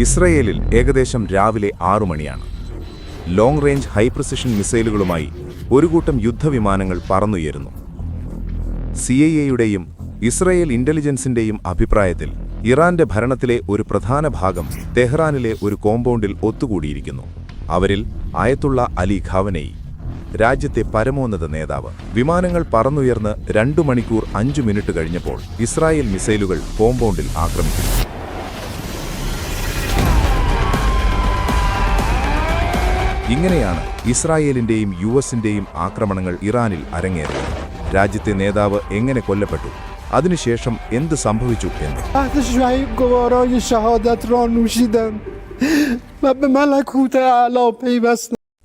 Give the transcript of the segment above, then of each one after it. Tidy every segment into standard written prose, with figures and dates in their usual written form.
ഇസ്രയേലിൽ ഏകദേശം രാവിലെ 6 മണിയാണ്. ലോങ് റേഞ്ച് ഹൈ പ്രിസിഷൻ മിസൈലുകളുമായി ഒരു കൂട്ടം യുദ്ധവിമാനങ്ങൾ പറന്നുയരുന്നു. CIA-യുടെയും ഇസ്രയേൽ ഇന്റലിജൻസിന്റെയും അഭിപ്രായത്തിൽ ഇറാന്റെ ഭരണത്തിലെ ഒരു പ്രധാന ഭാഗം തെഹ്റാനിലെ ഒരു കോമ്പൗണ്ടിൽ ഒത്തുകൂടിയിരിക്കുന്നു. അവരിൽ അയത്തുള്ള അലി ഖാമനേയി, രാജ്യത്തെ പരമോന്നത നേതാവ്. വിമാനങ്ങൾ പറന്നുയർന്ന് 2 മണിക്കൂർ 5 മിനിറ്റ് കഴിഞ്ഞപ്പോൾ ഇസ്രായേൽ മിസൈലുകൾ കോമ്പൗണ്ടിൽ ആക്രമിക്കുന്നു. ഇങ്ങനെയാണ് ഇസ്രായേലിന്റെയും US-ന്റെയും ആക്രമണങ്ങൾ ഇറാനിൽ അരങ്ങേറിയത്. രാജ്യത്തെ നേതാവ് എങ്ങനെ കൊല്ലപ്പെട്ടു, അതിനുശേഷം എന്ത് സംഭവിച്ചു എന്ന്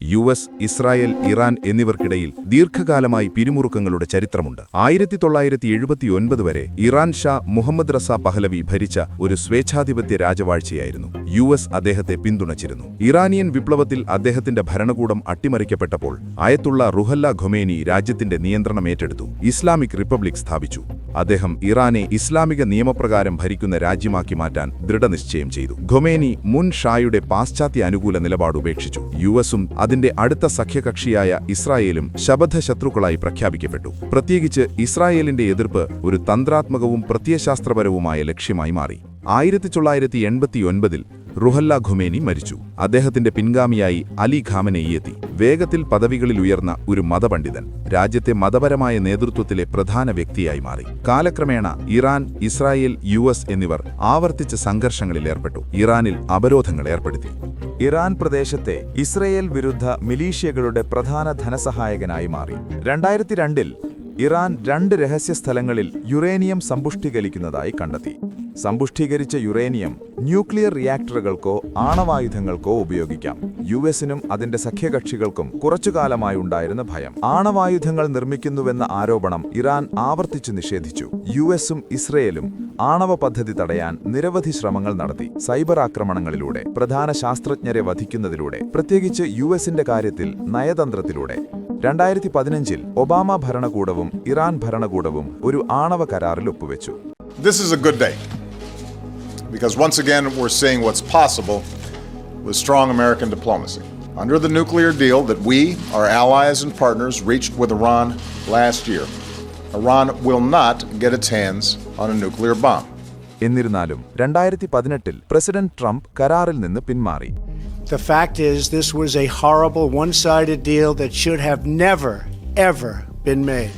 US, ഇസ്രായേൽ, ഇറാൻ എന്നിവർക്കിടയിൽ ദീർഘകാലമായി പിരിമുറുക്കങ്ങളുടെ ചരിത്രമുണ്ട്. 1979 വരെ ഇറാൻ ഷാ മുഹമ്മദ് റസ പഹലവി ഭരിച്ച ഒരു സ്വേച്ഛാധിപത്യ രാജവാഴ്ചയായിരുന്നു. US അദ്ദേഹത്തെ പിന്തുണച്ചിരുന്നു. ഇറാനിയൻ വിപ്ലവത്തിൽ അദ്ദേഹത്തിന്റെ ഭരണകൂടം അട്ടിമറിക്കപ്പെട്ടപ്പോൾ അയത്തുള്ള റുഹല്ല ഖൊമേനി രാജ്യത്തിന്റെ നിയന്ത്രണം ഏറ്റെടുത്തു. ഇസ്ലാമിക് റിപ്പബ്ലിക് സ്ഥാപിച്ചു. അദ്ദേഹം ഇറാനെ ഇസ്ലാമിക നിയമപ്രകാരം ഭരിക്കുന്ന രാജ്യമാക്കി മാറ്റാൻ ദൃഢനിശ്ചയം ചെയ്തു. ഖൊമേനി മുൻ ഷായുടെ പാശ്ചാത്യ അനുകൂല നിലപാട് ഉപേക്ഷിച്ചു. US-ഉം അതിന്റെ അടുത്ത സഖ്യകക്ഷിയായ ഇസ്രായേലും ശബദശത്രുക്കളായി പ്രഖ്യാപിക്കപ്പെട്ടു. പ്രത്യേകിച്ച് ഇസ്രായേലിന്റെ എതിർപ്പ് ഒരു തന്ത്രാത്മകവും പ്രത്യയശാസ്ത്രപരവുമായ ലക്ഷ്യമായി മാറി. 1989-ൽ റുഹല്ല ഖൊമേനി മരിച്ചു. അദ്ദേഹത്തിന്റെ പിൻഗാമിയായി അലി ഖാമനേയി എത്തി. വേഗത്തിൽ പദവികളിൽ ഉയർന്ന ഒരു മതപണ്ഡിതൻ രാജ്യത്തെ മതപരമായ നേതൃത്വത്തിലെ പ്രധാന വ്യക്തിയായി മാറി. കാലക്രമേണ ഇറാൻ, ഇസ്രായേൽ, US എന്നിവർ ആവർത്തിച്ച സംഘർഷങ്ങളിൽ ഏർപ്പെട്ടു. ഇറാനിൽ അവരോധങ്ങൾ ഏർപ്പെടുത്തി. ഇറാൻ പ്രദേശത്തെ ഇസ്രയേൽ വിരുദ്ധ മിലീഷ്യകളുടെ പ്രധാന ധനസഹായകനായി മാറി. 2002-ൽ ഇറാൻ 2 രഹസ്യ സ്ഥലങ്ങളിൽ യുറേനിയം സമ്പുഷ്ടീകരിക്കുന്നതായി കണ്ടെത്തി. സമ്പുഷ്ടീകരിച്ച യുറേനിയം ന്യൂക്ലിയർ റിയാക്ടറുകൾക്കോ ആണവായുധങ്ങൾക്കോ ഉപയോഗിക്കാം. US-നും അതിന്റെ സഖ്യകക്ഷികൾക്കും കുറച്ചുകാലമായി ഉണ്ടായിരുന്ന ഭയം. ആണവായുധങ്ങൾ നിർമ്മിക്കുന്നുവെന്ന ആരോപണം ഇറാൻ ആവർത്തിച്ചു നിഷേധിച്ചു. US-ഉം ഇസ്രയേലും ആണവ പദ്ധതി തടയാൻ നിരവധി ശ്രമങ്ങൾ നടത്തി. സൈബർ ആക്രമണങ്ങളിലൂടെ, പ്രധാന ശാസ്ത്രജ്ഞരെ വധിക്കുന്നതിലൂടെ, പ്രത്യേകിച്ച് US-ന്റെ കാര്യത്തിൽ നയതന്ത്രത്തിലൂടെ. 2015-ൽ ഒബാമ ഭരണകൂടവും ഇറാൻ ഭരണകൂടവും ഒരു ആണവ കരാറിൽ ഒപ്പുവെച്ചു. This is a good day, because once again we're seeing what's possible with strong American diplomacy. Under the nuclear deal that we, our allies and partners, reached with Iran last year, Iran will not get its hands on a nuclear bomb. എന്നിരുന്നാലും 2018-ൽ president Trump കരാറിൽ നിന്ന് പിന്മാറി. The fact is, this was a horrible one-sided deal that should have never, ever been made.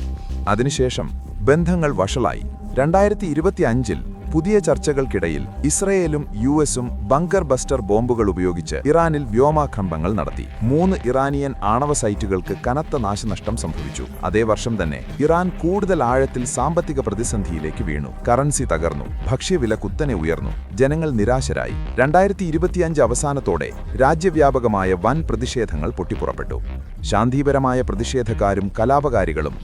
അതിനുശേഷം ബന്ധങ്ങൾ വഷളായി. 2025-ൽ പുതിയ ചർച്ചകൾക്കിടയിൽ ഇസ്രയേലും US-ഉം bunker buster ബോംബുകൾ ഉപയോഗിച്ച് ഇറാനിൽ വ്യോമാക്രമണങ്ങൾ നടത്തി. 3 ഇറാനിയൻ ആണവ സൈറ്റുകൾക്ക് കനത്ത നാശനഷ്ടം സംഭവിച്ചു. അതേ വർഷം തന്നെ ഇറാൻ കൂടുതൽ ആഴത്തിൽ സാമ്പത്തിക പ്രതിസന്ധിയിലേക്ക് വീണു. കറൻസി തകർന്നു. ഭക്ഷ്യവില കുത്തനെ ഉയർന്നു. ജനങ്ങൾ നിരാശരായി. 2025 അവസാനത്തോടെ രാജ്യവ്യാപകമായ വൻ പ്രതിഷേധങ്ങൾ പൊട്ടിപ്പുറപ്പെട്ടു. ശാന്തിപരമായ പ്രതിഷേധക്കാരും കലാപകാരികളും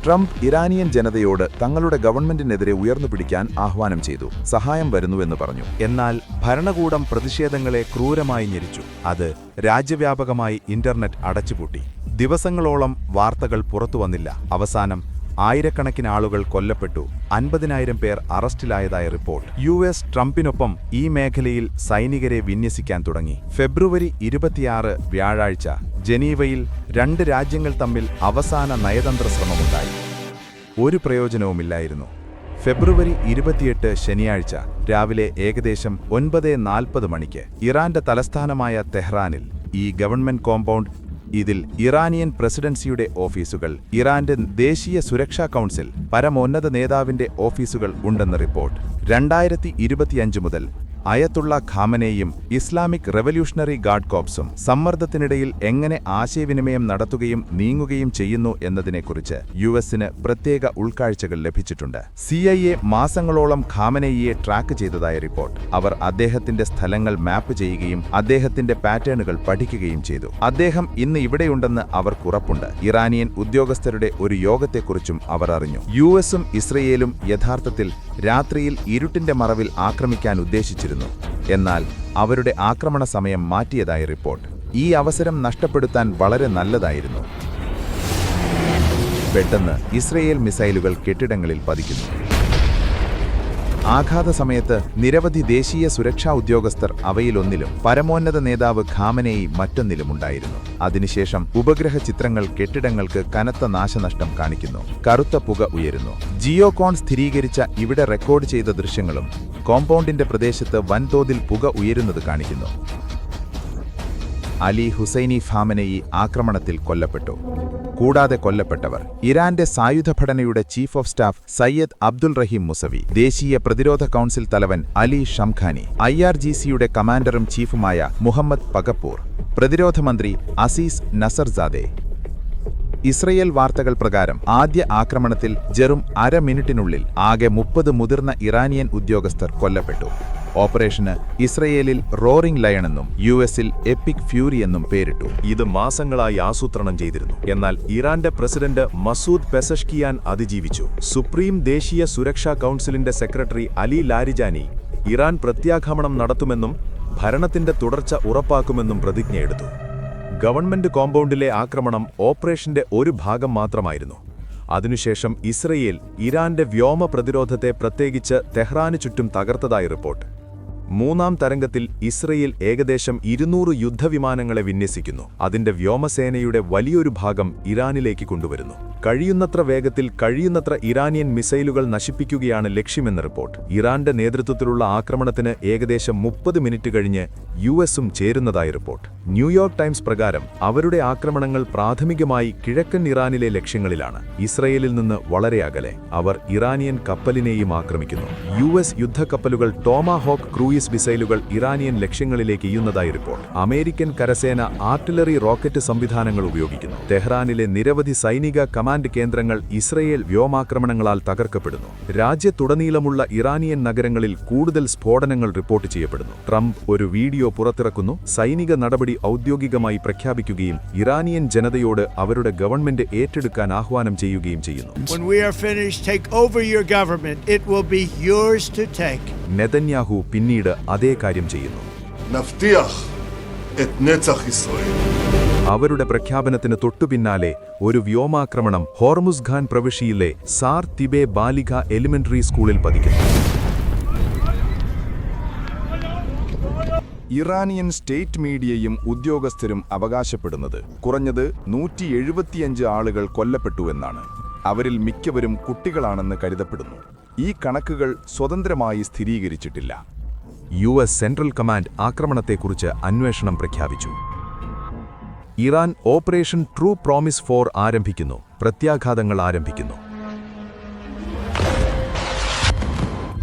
ട്രംപ് ഇറാനിയൻ ജനതയോട് തങ്ങളുടെ ഗവൺമെന്റിനെതിരെ ഉയർന്നുപിടിക്കാൻ ആഹ്വാനം ചെയ്തു. സഹായം വരുന്നുവെന്ന് പറഞ്ഞു. എന്നാൽ ഭരണകൂടം പ്രതിഷേധങ്ങളെ ക്രൂരമായി ഞെരിച്ചു. അത് രാജ്യവ്യാപകമായി ഇന്റർനെറ്റ് അടച്ചുപൂട്ടി. ദിവസങ്ങളോളം വാർത്തകൾ പുറത്തുവന്നില്ല. അവസാനം ആയിരക്കണക്കിന് ആളുകൾ കൊല്ലപ്പെട്ടു. 50,000 പേർ അറസ്റ്റിലായതായ റിപ്പോർട്ട്. US ട്രംപിനൊപ്പം ഈ മേഖലയിൽ സൈനികരെ വിന്യസിക്കാൻ തുടങ്ങി. ഫെബ്രുവരി 26 വ്യാഴാഴ്ച ജനീവയിൽ 2 രാജ്യങ്ങൾ തമ്മിൽ അവസാന നയതന്ത്ര ശ്രമമുണ്ടായി. ഒരു പ്രയോജനവുമില്ലായിരുന്നു. ഫെബ്രുവരി 28 ശനിയാഴ്ച രാവിലെ ഏകദേശം 9:40 മണിക്ക് ഇറാന്റെ തലസ്ഥാനമായ തെഹ്റാനിൽ ഈ ഗവൺമെന്റ് കോമ്പൗണ്ട്, ഇതിൽ ഇറാനിയൻ പ്രസിഡൻസിയുടെ ഓഫീസുകൾ, ഇറാന്റെ ദേശീയ സുരക്ഷാ കൗൺസിൽ, പരമോന്നത നേതാവിന്റെ ഓഫീസുകൾ ഉണ്ടെന്ന് റിപ്പോർട്ട്. 2025 മുതൽ അയത്തുള്ള ഖാമനേയും ഇസ്ലാമിക് റെവല്യൂഷണറി ഗാർഡ് കോർപ്സും സമ്മർദ്ദത്തിനിടയിൽ എങ്ങനെ ആശയവിനിമയം നടത്തുകയും നീങ്ങുകയും ചെയ്യുന്നു എന്നതിനെക്കുറിച്ച് US-ന് പ്രത്യേക ഉൾക്കാഴ്ചകൾ ലഭിച്ചിട്ടുണ്ട്. CIA മാസങ്ങളോളം ഖാമനേയിയെ ട്രാക്ക് ചെയ്തതായ റിപ്പോർട്ട്. അവർ അദ്ദേഹത്തിന്റെ സ്ഥലങ്ങൾ മാപ്പ് ചെയ്യുകയും അദ്ദേഹത്തിന്റെ പാറ്റേണുകൾ പഠിക്കുകയും ചെയ്തു. അദ്ദേഹം ഇന്ന് ഇവിടെയുണ്ടെന്ന് അവർക്കുറപ്പുണ്ട്. ഇറാനിയൻ ഉദ്യോഗസ്ഥരുടെ ഒരു യോഗത്തെക്കുറിച്ചും അവർ അറിഞ്ഞു. US-ഉം ഇസ്രയേലും യഥാർത്ഥത്തിൽ രാത്രിയിൽ ഇരുട്ടിന്റെ മറവിൽ ആക്രമിക്കാൻ ഉദ്ദേശിച്ചിരുന്നു. എന്നാൽ അവരുടെ ആക്രമണ സമയം മാറ്റിയതായി റിപ്പോർട്ട്. ഈ അവസരം നഷ്ടപ്പെടുത്താൻ വളരെ നല്ലതായിരുന്നു. പെട്ടെന്ന് ഇസ്രയേൽ മിസൈലുകൾ കെട്ടിടങ്ങളിൽ പതിക്കുന്നു. ആഘാത സമയത്ത് നിരവധി ദേശീയ സുരക്ഷാ ഉദ്യോഗസ്ഥർ അവയിലൊന്നിലും പരമോന്നത നേതാവ് ഖാമനേയി മറ്റൊന്നിലുമുണ്ടായിരുന്നു. അതിനുശേഷം ഉപഗ്രഹ ചിത്രങ്ങൾ കെട്ടിടങ്ങൾക്ക് കനത്ത നാശനഷ്ടം കാണിക്കുന്നു. കറുത്ത പുക ഉയരുന്നു. ജിയോകോൺ സ്ഥിരീകരിച്ച ഇവിടെ റെക്കോർഡ് ചെയ്ത ദൃശ്യങ്ങളും കോമ്പൗണ്ടിന്റെ പ്രദേശത്ത് വൻതോതിൽ പുക ഉയരുന്നത് കാണിക്കുന്നു. അലി ഹുസൈനി ഖാമനേയി ആക്രമണത്തിൽ കൊല്ലപ്പെട്ടു. കൂടാതെ കൊല്ലപ്പെട്ടവർ ഇറാന്റെ സായുധഘടനയുടെ chief of staff Sayyid Abdul Rahim Mousavi, ദേശീയ പ്രതിരോധ കൗൺസിൽ തലവൻ അലി ഷംഖാനി, IRGCയുടെ കമാൻഡറും ചീഫുമായ മുഹമ്മദ് പഗപ്പൂർ, പ്രതിരോധ മന്ത്രി അസീസ് നസർസാദെ. ഇസ്രയേൽ വാർത്തകൾ പ്രകാരം ആദ്യ ആക്രമണത്തിൽ വെറും അര മിനിറ്റിനുള്ളിൽ ആകെ 30 മുതിർന്ന ഇറാനിയൻ ഉദ്യോഗസ്ഥർ കൊല്ലപ്പെട്ടു. ഓപ്പറേഷന് ഇസ്രയേലിൽ റോറിംഗ് ലയൺ എന്നും US-ൽ എപ്പിക് ഫ്യൂരി എന്നും പേരിട്ടു. ഇത് മാസങ്ങളായി ആസൂത്രണം ചെയ്തിരുന്നു. എന്നാൽ ഇറാന്റെ പ്രസിഡന്റ് മസൂദ് പെസഷ്കിയാൻ അതിജീവിച്ചു. സുപ്രീം ദേശീയ സുരക്ഷാ കൗൺസിലിന്റെ സെക്രട്ടറി അലി ലാരിജാനി ഇറാൻ പ്രത്യാക്രമണം നടത്തുമെന്നും ഭരണത്തിന്റെ തുടർച്ച ഉറപ്പാക്കുമെന്നും പ്രതിജ്ഞയെടുത്തു. ഗവൺമെന്റ് കോമ്പൗണ്ടിലെ ആക്രമണം ഓപ്പറേഷന്റെ ഒരു ഭാഗം മാത്രമായിരുന്നു. അതിനുശേഷം ഇസ്രയേൽ ഇറാന്റെ വ്യോമ പ്രതിരോധത്തെ പ്രത്യേകിച്ച് തെഹ്റാന് ചുറ്റും തകർത്തതായി റിപ്പോർട്ട്. മൂന്നാം തരംഗത്തിൽ ഇസ്രയേൽ ഏകദേശം 200 യുദ്ധവിമാനങ്ങളെ വിന്യസിക്കുന്നു. അതിന്റെ വ്യോമസേനയുടെ വലിയൊരു ഭാഗം ഇറാനിലേക്ക് കൊണ്ടുവരുന്നു. കഴിയുന്നത്ര വേഗത്തിൽ കഴിയുന്നത്ര ഇറാനിയൻ മിസൈലുകൾ നശിപ്പിക്കുകയാണ് ലക്ഷ്യമെന്ന് റിപ്പോർട്ട്. ഇറാന്റെ നേതൃത്വത്തിലുള്ള ആക്രമണത്തിന് ഏകദേശം 30 മിനിറ്റ് കഴിഞ്ഞ് US-ഉം ചേരുന്നതായി റിപ്പോർട്ട്. ന്യൂയോർക്ക് ടൈംസ് പ്രകാരം അവരുടെ ആക്രമണങ്ങൾ പ്രാഥമികമായി കിഴക്കൻ ഇറാനിലെ ലക്ഷ്യങ്ങളിലാണ്. ഇസ്രയേലിൽ നിന്ന് വളരെ അകലെ അവർ ഇറാനിയൻ കപ്പലിനെയും ആക്രമിക്കുന്നു. US യുദ്ധക്കപ്പലുകൾ ടോമാഹോക്ക് ക്രൂയിസ് മിസൈലുകൾ ഇറാനിയൻ ലക്ഷ്യങ്ങളിലേക്ക് എയ്യുന്നതായി റിപ്പോർട്ട്. അമേരിക്കൻ കരസേന ആർട്ടിലറി റോക്കറ്റ് സംവിധാനങ്ങൾ ഉപയോഗിക്കുന്നു. തെഹ്റാനിലെ നിരവധി സൈനിക കമാൻഡ് കേന്ദ്രങ്ങൾ ഇസ്രയേൽ വ്യോമാക്രമണങ്ങളാൽ തകർക്കപ്പെടുന്നു. രാജ്യത്തുടനീളമുള്ള ഇറാനിയൻ നഗരങ്ങളിൽ കൂടുതൽ സ്ഫോടനങ്ങൾ റിപ്പോർട്ട് ചെയ്യപ്പെടുന്നു. ട്രംപ് ഒരു വീഡിയോ പുറത്തിറക്കുന്നു. സൈനിക നടപടി ഔദ്യോഗികമായി പ്രഖ്യാപിക്കുകയും ഇറാനിയൻ ജനതയോട് അവരുടെ ഗവൺമെന്റ് ഏറ്റെടുക്കാൻ ആഹ്വാനം ചെയ്യുകയും ചെയ്യുന്നു. നെതന്യാഹു പിന്നീട് അതേ കാര്യം ചെയ്യുന്നു. അവരുടെ പ്രഖ്യാപനത്തിന് തൊട്ടുപിന്നാലെ ഒരു വ്യോമാക്രമണം ഹോർമുസ്ഖാൻ പ്രവിശ്യയിലെ സാർ തിബെ ബാലിക എലിമെന്ററി സ്കൂളിൽ പതിക്കുന്നു. ഇറാനിയൻ സ്റ്റേറ്റ് മീഡിയയും ഉദ്യോഗസ്ഥരും അവകാശപ്പെടുന്നത് കുറഞ്ഞത് 175 ആളുകൾ കൊല്ലപ്പെട്ടുവെന്നാണ്. അവരിൽ മിക്കവരും കുട്ടികളാണെന്ന് കരുതപ്പെടുന്നു. ഈ കണക്കുകൾ സ്വതന്ത്രമായി സ്ഥിരീകരിച്ചിട്ടില്ല. US സെൻട്രൽ കമാൻഡ് ആക്രമണത്തെക്കുറിച്ച് അന്വേഷണം പ്രഖ്യാപിച്ചു. ഇറാൻ ഓപ്പറേഷൻ ട്രൂ പ്രോമിസ് 4 ആരംഭിക്കുന്നു. പ്രത്യാഘാതങ്ങൾ ആരംഭിക്കുന്നു.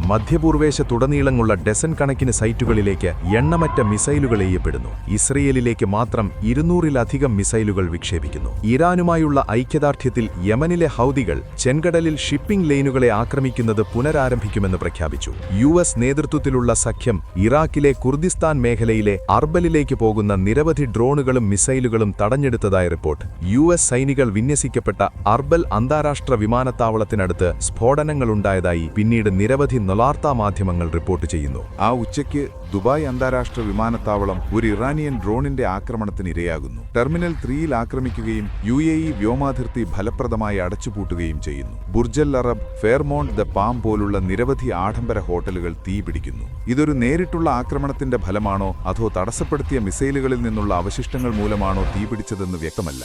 മധ്യപൂർവേശത്തുടനീളമുള്ള ഡസൻ കണക്കിന് സൈറ്റുകളിലേക്ക് എണ്ണമറ്റ മിസൈലുകൾ എയ്യപ്പെടുന്നു. ഇസ്രയേലിലേക്ക് മാത്രം 200-ലധികം മിസൈലുകൾ വിക്ഷേപിക്കുന്നു. ഇറാനുമായുള്ള ഐക്യദാർഢ്യത്തിൽ യമനിലെ ഹൗദികൾ ചെങ്കടലിൽ ഷിപ്പിംഗ് ലൈനുകളെ ആക്രമിക്കുന്നത് പുനരാരംഭിക്കുമെന്ന് പ്രഖ്യാപിച്ചു. US നേതൃത്വത്തിലുള്ള സഖ്യം ഇറാഖിലെ കുർദിസ്ഥാൻ മേഖലയിലെ അർബലിലേക്ക് പോകുന്ന നിരവധി ഡ്രോണുകളും മിസൈലുകളും തടഞ്ഞെടുത്തതായി റിപ്പോർട്ട്. US സൈനികൾ വിന്യസിക്കപ്പെട്ട അർബൽ അന്താരാഷ്ട്ര വിമാനത്താവളത്തിനടുത്ത് സ്ഫോടനങ്ങളുണ്ടായതായി പിന്നീട് നിരവധി വാർത്താമാധ്യമങ്ങൾ റിപ്പോർട്ട് ചെയ്യുന്നു. ആ ഉച്ചയ്ക്ക് ദുബായ് അന്താരാഷ്ട്ര വിമാനത്താവളം ഒരു ഇറാനിയൻ ഡ്രോണിന്റെ ആക്രമണത്തിന് ഇരയാകുന്നു. ടെർമിനൽ 3-ൽ ആക്രമിക്കുകയും UAE വ്യോമാതിർത്തി ഫലപ്രദമായി അടച്ചുപൂട്ടുകയും ചെയ്യുന്നു. ബുർജൽ അറബ്, ഫെയർമോണ്ട് ദ പാം പോലുള്ള നിരവധി ആഡംബര ഹോട്ടലുകൾ തീപിടിക്കുന്നു. ഇതൊരു നേരിട്ടുള്ള ആക്രമണത്തിന്റെ ഫലമാണോ അതോ തടസ്സപ്പെടുത്തിയ മിസൈലുകളിൽ നിന്നുള്ള അവശിഷ്ടങ്ങൾ മൂലമാണോ തീപിടിച്ചതെന്ന് വ്യക്തമല്ല.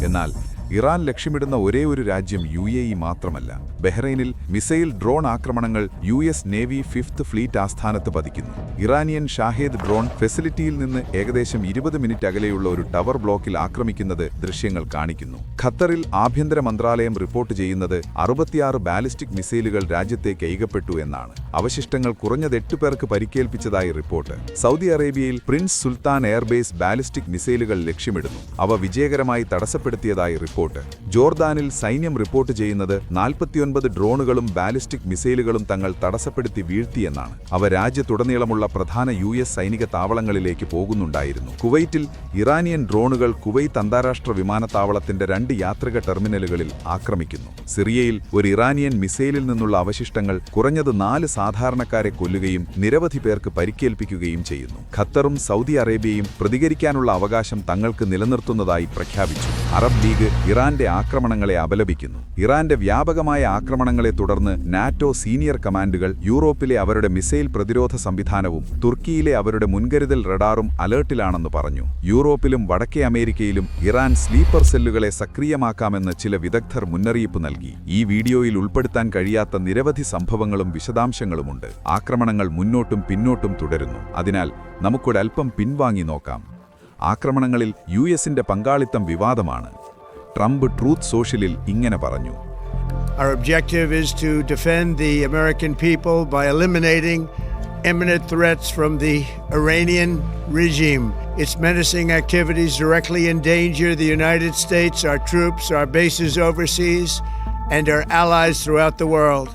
എന്നാൽ ഇറാൻ ലക്ഷ്യമിടുന്ന ഒരേയൊരു രാജ്യം UAE മാത്രമല്ല. ബഹ്റൈനിൽ മിസൈൽ ഡ്രോൺ ആക്രമണങ്ങൾ US നേവി 5th ഫ്ലീറ്റ് ആസ്ഥാനത്ത് പതിക്കുന്നു. ഇറാനിയൻ ഷാഹേദ് ഡ്രോൺ ഫെസിലിറ്റിയിൽ നിന്ന് ഏകദേശം 20 മിനിറ്റ് അകലെയുള്ള ഒരു ടവർ ബ്ലോക്കിൽ ആക്രമിക്കുന്നത് ദൃശ്യങ്ങൾ കാണിക്കുന്നു. ഖത്തറിൽ ആഭ്യന്തര മന്ത്രാലയം റിപ്പോർട്ട് ചെയ്യുന്നത് 66 ബാലിസ്റ്റിക് മിസൈലുകൾ രാജ്യത്തേക്ക് എയ്യപ്പെട്ടു എന്നാണ്. അവശിഷ്ടങ്ങൾ കുറഞ്ഞത് 8 പേർക്ക് പരിക്കേൽപ്പിച്ചതായി റിപ്പോർട്ട്. സൗദി അറേബ്യയിൽ പ്രിൻസ് സുൽത്താൻ എയർബേസ് ബാലിസ്റ്റിക് മിസൈലുകൾ ലക്ഷ്യമിടുന്നു. അവ വിജയകരമായി തടസ്സപ്പെടുത്തിയതായി റിപ്പോർട്ട്. ജോർദാനിൽ സൈന്യം റിപ്പോർട്ട് ചെയ്യുന്നത് 49 ഡ്രോണുകളും ബാലിസ്റ്റിക് മിസൈലുകളും തങ്ങൾ തടസ്സപ്പെടുത്തി വീഴ്ത്തിയെന്നാണ്. അവ രാജ്യത്തുടനീളമുള്ള പ്രധാന US സൈനിക താവളങ്ങളിലേക്ക് പോകുന്നുണ്ടായിരുന്നു. കുവൈറ്റിൽ ഇറാനിയൻ ഡ്രോണുകൾ കുവൈത്ത് അന്താരാഷ്ട്ര വിമാനത്താവളത്തിന്റെ 2 യാത്രിക ടെർമിനലുകളിൽ ആക്രമിക്കുന്നു. സിറിയയിൽ ഒരു ഇറാനിയൻ മിസൈലിൽ നിന്നുള്ള അവശിഷ്ടങ്ങൾ കുറഞ്ഞത് 4 സാധാരണക്കാരെ കൊല്ലുകയും നിരവധി പേർക്ക് പരിക്കേൽപ്പിക്കുകയും ചെയ്യുന്നു. ഖത്തറും സൗദി അറേബ്യയും പ്രതികരിക്കാനുള്ള അവകാശം തങ്ങൾക്ക് നിലനിർത്തുന്നതായി പ്രഖ്യാപിച്ചു. അറബ് ലീഗ് ഇറാന്റെ ആക്രമണങ്ങളെ അപലപിക്കുന്നു. ഇറാന്റെ വ്യാപകമായ ആക്രമണങ്ങളെ തുടർന്ന് നാറ്റോ സീനിയർ കമാൻഡുകൾ യൂറോപ്പിലെ അവരുടെ മിസൈൽ പ്രതിരോധ സംവിധാനവും തുർക്കിയിലെ അവരുടെ മുൻകരുതൽ റഡാറും അലേർട്ടിലാണെന്ന് പറഞ്ഞു. യൂറോപ്പിലും വടക്കേ അമേരിക്കയിലും ഇറാൻ സ്ലീപ്പർ സെല്ലുകളെ സക്രിയമാക്കാമെന്ന് ചില വിദഗ്ധർ മുന്നറിയിപ്പ് നൽകി. ഈ വീഡിയോയിൽ ഉൾപ്പെടുത്താൻ കഴിയാത്ത നിരവധി സംഭവങ്ങളും വിശദാംശങ്ങളുമുണ്ട്. ആക്രമണങ്ങൾ മുന്നോട്ടും പിന്നോട്ടും തുടരുന്നു. അതിനാൽ നമുക്കൊരൽപ്പം പിൻവാങ്ങി നോക്കാം. ആക്രമണങ്ങളിൽ യുഎസിന്റെ പങ്കാളിത്തം വിവാദമാണ്. ട്രംപ് ട്രൂത്ത് സോഷ്യലിൽ ഇങ്ങനെ പറഞ്ഞു: Our objective is to defend the American people by eliminating imminent threats from the Iranian regime. Its menacing activities directly endanger the United States, our troops, our bases overseas, and our allies throughout the world.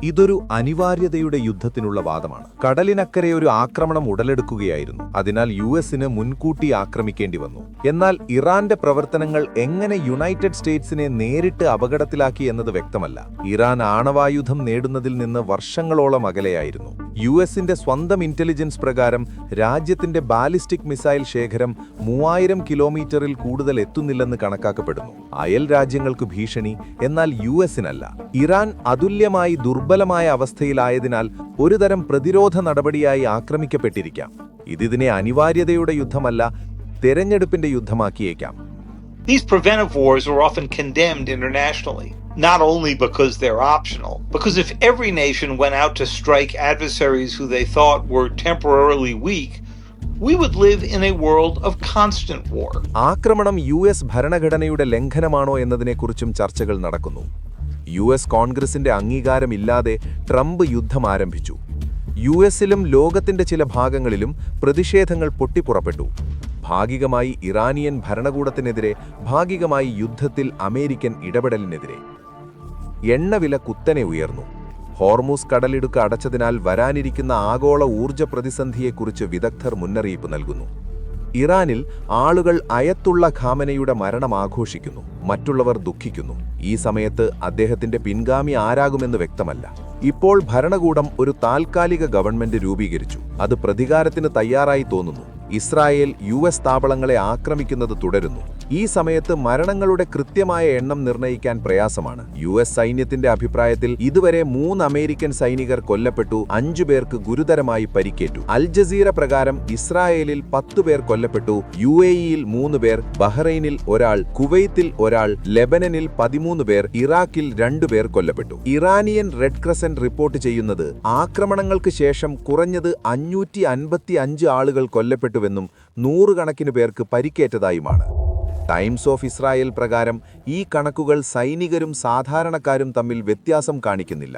ഇതൊരു അനിവാര്യതയുടെ യുദ്ധത്തിനുള്ള വാദമാണ്. കടലിനക്കരെ ഒരു ആക്രമണം ഉടലെടുക്കുകയായിരുന്നു. അതിനാൽ യുഎസിന് മുൻകൂട്ടി ആക്രമിക്കേണ്ടി വന്നു. എന്നാൽ ഇറാന്റെ പ്രവർത്തനങ്ങൾ എങ്ങനെ യുണൈറ്റഡ് സ്റ്റേറ്റ്സിനെ നേരിട്ട് അപകടത്തിലാക്കി എന്നത് വ്യക്തമല്ല. ഇറാൻ ആണവായുധം നേടുന്നതിൽ നിന്ന് വർഷങ്ങളോളം അകലെയായിരുന്നു. യുഎസിന്റെ സ്വന്തം ഇന്റലിജൻസ് പ്രകാരം രാജ്യത്തിന്റെ ബാലിസ്റ്റിക് മിസൈൽ ശേഖരം 3000 കിലോമീറ്ററിൽ കൂടുതൽ എത്തുന്നില്ലെന്ന് കണക്കാക്കപ്പെടുന്നു. അയൽ രാജ്യങ്ങൾക്ക് ഭീഷണി, എന്നാൽ യുഎസിനല്ല. ഇറാൻ അതുല്യമായി ദുർബലമായ അവസ്ഥയിലായതിനാൽ ഒരുതരം പ്രതിരോധ നടപടിയായി ആക്രമിക്കപ്പെട്ടിരിക്കാം. ഇതിനെ അനിവാര്യതയുടെ യുദ്ധമല്ല, തെരഞ്ഞെടുപ്പിന്റെ യുദ്ധമാക്കിയേക്കാം. These preventive wars are often condemned internationally, not only because they're optional, because if every nation went out to strike adversaries who they thought were temporarily weak, we would live in a world of constant war. ആക്രമണം US ഭരണഘടനയുടെ ലംഘനമാണോ എന്നതിനെക്കുറിച്ചും ചർച്ചകൾ നടക്കുന്നു. US കോൺഗ്രസിന്റെ അംഗീകാരമില്ലാതെ Trump യുദ്ധം ആരംഭിച്ചു. യുഎസിലും ലോകത്തിന്റെ ചില ഭാഗങ്ങളിലും പ്രതിഷേധങ്ങൾ പൊട്ടിപ്പുറപ്പെട്ടു. ഭാഗികമായി ഇറാനിയൻ ഭരണകൂടത്തിനെതിരെ, ഭാഗികമായി യുദ്ധത്തിൽ അമേരിക്കൻ ഇടപെടലിനെതിരെ. എണ്ണവില കുത്തനെ ഉയർന്നു. ഹോർമൂസ് കടലിടുക്ക് അടച്ചതിനാൽ വരാനിരിക്കുന്ന ആഗോള ഊർജ്ജ പ്രതിസന്ധിയെക്കുറിച്ച് വിദഗ്ധർ മുന്നറിയിപ്പ് നൽകുന്നു. ഇറാനിൽ ആളുകൾ അയത്തുള്ള ഖാമനയുടെ മരണം ആഘോഷിക്കുന്നു, മറ്റുള്ളവർ ദുഃഖിക്കുന്നു. ഈ സമയത്ത് അദ്ദേഹത്തിന്റെ പിൻഗാമി ആരാകുമെന്ന് വ്യക്തമല്ല. ഇപ്പോൾ ഭരണകൂടം ഒരു താൽക്കാലിക ഗവൺമെന്റ് രൂപീകരിച്ചു. അത് പ്രതികാരത്തിന് തയ്യാറായി തോന്നുന്നു. ഇസ്രായേൽ യുഎസ് താവളങ്ങളെ ആക്രമിക്കുന്നത് തുടരുന്നു. ഈ സമയത്ത് മരണങ്ങളുടെ കൃത്യമായ എണ്ണം നിർണ്ണയിക്കാൻ പ്രയാസമാണ്. യുഎസ് സൈന്യത്തിന്റെ അഭിപ്രായത്തിൽ ഇതുവരെ 3 അമേരിക്കൻ സൈനികർ കൊല്ലപ്പെട്ടു, 5 പേർക്ക് ഗുരുതരമായി പരിക്കേറ്റു. അൽ ജസീറ പ്രകാരം ഇസ്രായേലിൽ 10 പേർ കൊല്ലപ്പെട്ടു, യുഎഇയിൽ 3 പേർ, ബഹ്റൈനിൽ ഒരാൾ, കുവൈത്തിൽ ഒരാൾ, ലെബനനിൽ 13 പേർ, ഇറാഖിൽ 2 പേർ കൊല്ലപ്പെട്ടു. ഇറാനിയൻ റെഡ് ക്രസന്റ് റിപ്പോർട്ട് ചെയ്യുന്നത് ആക്രമണങ്ങൾക്ക് ശേഷം കുറഞ്ഞത് 555 ആളുകൾ കൊല്ലപ്പെട്ടുവെന്നും 100 കണക്കിന് പേർക്ക് പരിക്കേറ്റതായുമാണ്. ടൈംസ് ഓഫ് ഇസ്രായേൽ പ്രകാരം ഈ കണക്കുകൾ സൈനികരും സാധാരണക്കാരും തമ്മിൽ വ്യത്യാസം കാണിക്കുന്നില്ല.